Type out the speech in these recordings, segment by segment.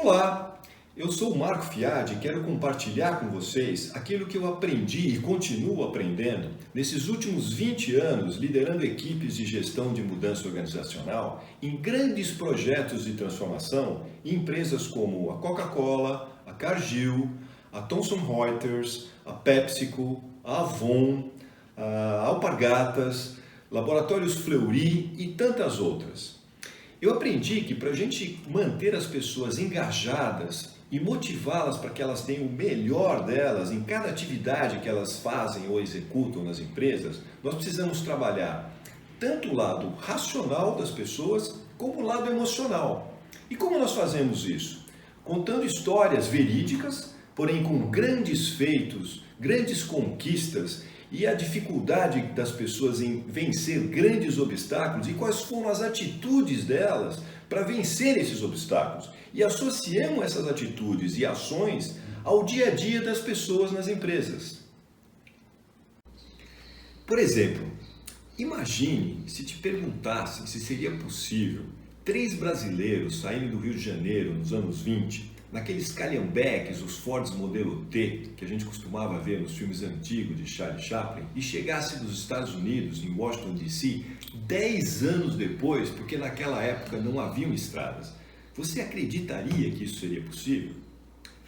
Olá, eu sou o Marco Fiade e quero compartilhar com vocês aquilo que eu aprendi e continuo aprendendo nesses últimos 20 anos liderando equipes de gestão de mudança organizacional em grandes projetos de transformação em empresas como a Coca-Cola, a Cargill, a Thomson Reuters, a PepsiCo, a Avon, a Alpargatas, Laboratórios Fleury e tantas outras. Eu aprendi que para a gente manter as pessoas engajadas e motivá-las para que elas tenham o melhor delas em cada atividade que elas fazem ou executam nas empresas, nós precisamos trabalhar tanto o lado racional das pessoas como o lado emocional. E como nós fazemos isso? Contando histórias verídicas, porém com grandes feitos, grandes conquistas e a dificuldade das pessoas em vencer grandes obstáculos e quais foram as atitudes delas para vencer esses obstáculos. E associamos essas atitudes e ações ao dia a dia das pessoas nas empresas. Por exemplo, imagine se te perguntassem se seria possível 3 brasileiros saindo do Rio de Janeiro nos anos 20, naqueles calhambeques, os Fords modelo T, que a gente costumava ver nos filmes antigos de Charlie Chaplin, e chegasse dos Estados Unidos, em Washington DC, 10 anos depois, porque naquela época não haviam estradas. Você acreditaria que isso seria possível?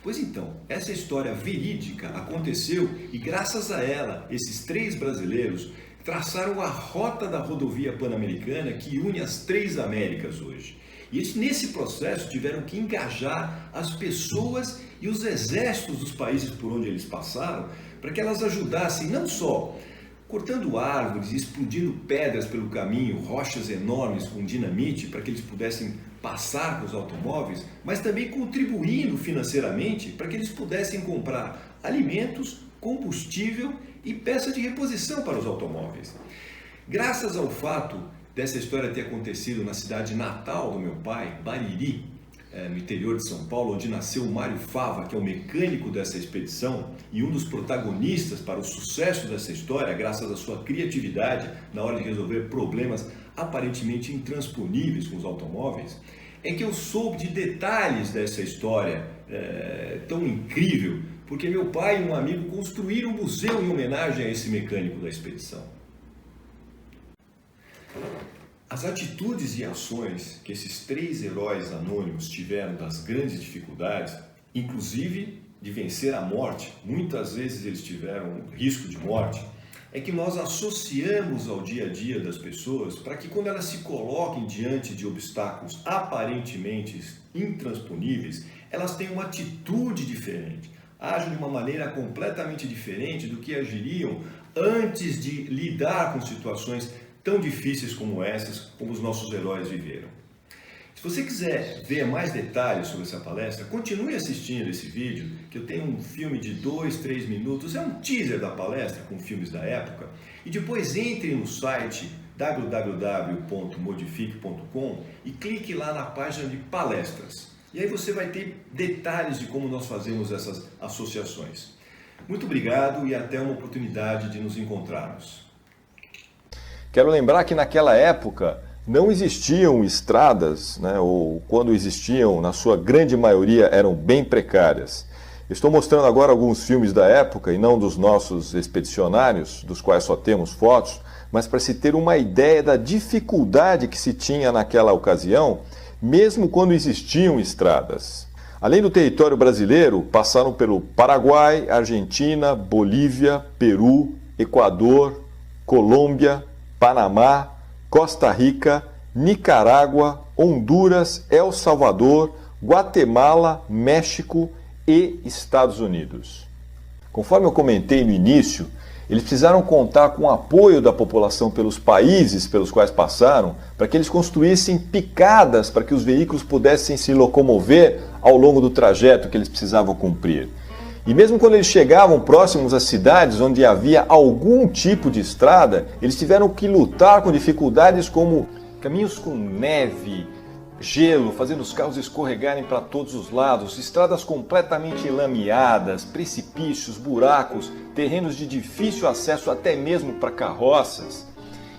Pois então, essa história verídica aconteceu e graças a ela, esses 3 brasileiros traçaram a rota da rodovia pan-americana que une as 3 Américas hoje. E nesse processo tiveram que engajar as pessoas e os exércitos dos países por onde eles passaram para que elas ajudassem não só cortando árvores, explodindo pedras pelo caminho, rochas enormes com dinamite para que eles pudessem passar com os automóveis, mas também contribuindo financeiramente para que eles pudessem comprar alimentos, combustível e peça de reposição para os automóveis. Graças ao fato dessa história ter acontecido na cidade natal do meu pai, Bariri, no interior de São Paulo, onde nasceu o Mário Fava, que é o mecânico dessa expedição e um dos protagonistas para o sucesso dessa história, graças à sua criatividade na hora de resolver problemas aparentemente intransponíveis com os automóveis, é que eu soube de detalhes dessa história tão incrível, porque meu pai e um amigo construíram um museu em homenagem a esse mecânico da expedição. As atitudes e ações que esses 3 heróis anônimos tiveram das grandes dificuldades, inclusive de vencer a morte, muitas vezes eles tiveram risco de morte, é que nós associamos ao dia a dia das pessoas para que quando elas se coloquem diante de obstáculos aparentemente intransponíveis, elas tenham uma atitude diferente, agem de uma maneira completamente diferente do que agiriam antes de lidar com situações tão difíceis como essas, como os nossos heróis viveram. Se você quiser ver mais detalhes sobre essa palestra, continue assistindo esse vídeo, que eu tenho um filme de 2, 3 minutos, é um teaser da palestra com filmes da época, e depois entre no site www.modifique.com e clique lá na página de palestras. E aí você vai ter detalhes de como nós fazemos essas associações. Muito obrigado e até uma oportunidade de nos encontrarmos. Quero lembrar que naquela época não existiam estradas, ou quando existiam, na sua grande maioria, eram bem precárias. Estou mostrando agora alguns filmes da época e não dos nossos expedicionários, dos quais só temos fotos, mas para se ter uma ideia da dificuldade que se tinha naquela ocasião, mesmo quando existiam estradas. Além do território brasileiro, passaram pelo Paraguai, Argentina, Bolívia, Peru, Equador, Colômbia, Panamá, Costa Rica, Nicarágua, Honduras, El Salvador, Guatemala, México e Estados Unidos. Conforme eu comentei no início, eles precisaram contar com o apoio da população pelos países pelos quais passaram, para que eles construíssem picadas para que os veículos pudessem se locomover ao longo do trajeto que eles precisavam cumprir. E mesmo quando eles chegavam próximos às cidades onde havia algum tipo de estrada, eles tiveram que lutar com dificuldades como caminhos com neve, gelo, fazendo os carros escorregarem para todos os lados, estradas completamente lameadas, precipícios, buracos, terrenos de difícil acesso até mesmo para carroças.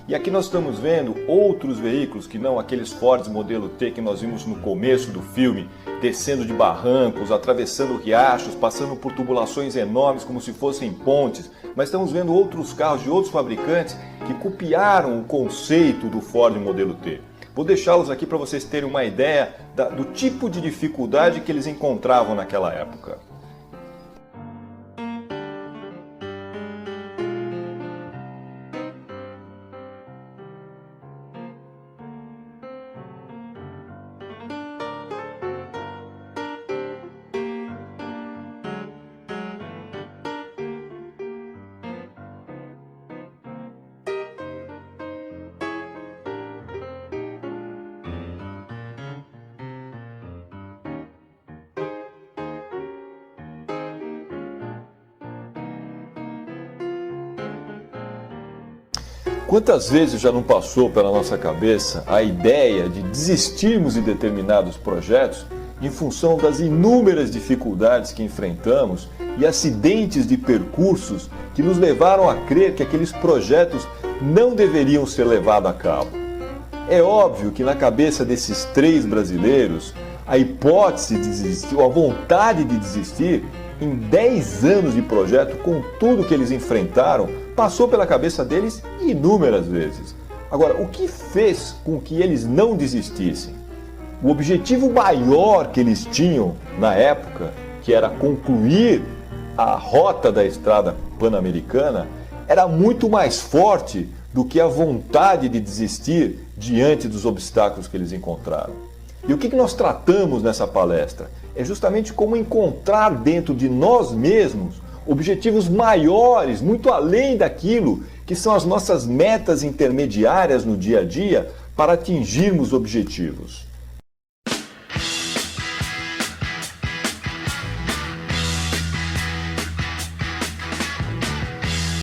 E aqui nós estamos vendo outros veículos que não aqueles Fords modelo T que nós vimos no começo do filme, descendo de barrancos, atravessando riachos, passando por tubulações enormes como se fossem pontes, mas estamos vendo outros carros de outros fabricantes que copiaram o conceito do Ford modelo T. Vou deixá-los aqui para vocês terem uma ideia do tipo de dificuldade que eles encontravam naquela época. Quantas vezes já não passou pela nossa cabeça a ideia de desistirmos de determinados projetos em função das inúmeras dificuldades que enfrentamos e acidentes de percursos que nos levaram a crer que aqueles projetos não deveriam ser levados a cabo? É óbvio que na cabeça desses 3 brasileiros, a hipótese de desistir, ou a vontade de desistir, em 10 anos de projeto, com tudo que eles enfrentaram, passou pela cabeça deles inúmeras vezes. Agora, o que fez com que eles não desistissem? O objetivo maior que eles tinham na época, que era concluir a rota da estrada pan-americana, era muito mais forte do que a vontade de desistir diante dos obstáculos que eles encontraram. E o que nós tratamos nessa palestra? É justamente como encontrar dentro de nós mesmos objetivos maiores, muito além daquilo que são as nossas metas intermediárias no dia a dia para atingirmos objetivos.